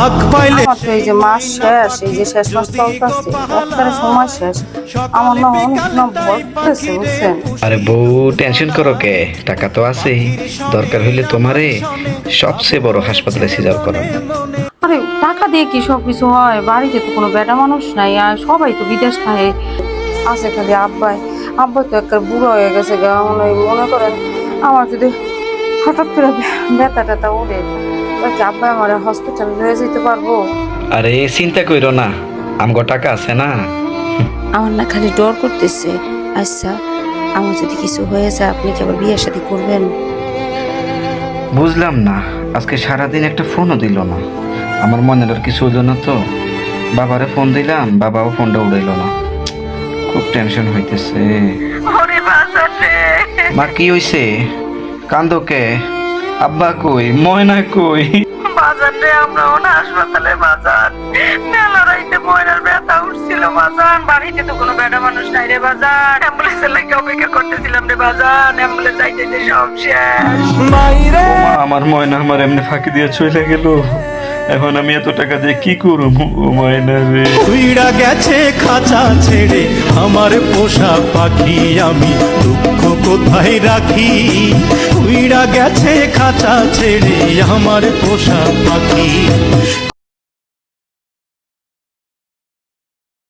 আমার তো এই যে মাস শেষ, এই যে শেষ মাস চলতেছে, একটা সময় শেষ, আমার না অনেক না ভয় করতেছে, বুঝছেন? আরে বউ, টেনশন করো কে? টাকা তো আছেই, দরকার হইলে তোমারে সবচেয়ে বড় হাসপাতালে সিজার করাবো। আরে টাকা দিয়ে কি সবকিছু হয়? বাড়িতে তো কোনো বেটা মানুষ নাই, আর সবাই তো বিদেশ থাকে, আছে খালি আব্বাই। আব্বাই তো একটা বুড়ো হয়ে গেছে গা, মনে করেন আমার যদি হঠাৎ করে ব্যথা ট্যাথা উঠে, কি আব্বাই আমার হসপিটাল নিয়ে যেতে পারবো? আরে চিন্তা কইরো না, আমগো টাকা আছে না। আমার না খালি ডর করতেছে। আচ্ছা, আমার যদি কিছু হয়ে যায়, আপনি কি আবার বিয়ে শাদী করবেন? বুঝলাম না, আজকে সারাদিন একটা ফোনও দিল না। আমার মনের আর কিছু হইল না তো। বাবারে ফোন দিলাম, বাবাও ফোনটা উড়াইল না। খুব টেনশন হইতেছে। মা, কি হইছে? কান্দো কে? আব্বা কই? ময়না কই? বাজার রে, আমরা ওনা হাসপাতালে বাজার মেলা রাইতে ময়নার ব্যথা উঠছিল বাজার। বাড়িতে তো কোনো বেটা মানুষ নাই রে বাজার। অ্যাম্বুলেন্সের লাগে অপেক্ষা করতেছিলাম রে বাজার। অ্যাম্বুলেন্স আইতে সব শেষ। ওমা, আমার ময়না আমার এমনি ফাঁকি দিয়ে চলে গেল। এখন আমি এত টাকা দিয়ে কি করব? ও ময়না রে, উইড়া গেছে খাঁচা ছেড়ে আমার পোষা পাখি, আমি দুঃখ কোথায় রাখি? উইড়া গেছে খাঁচা ছেড়ে আমার পোষা পাখি,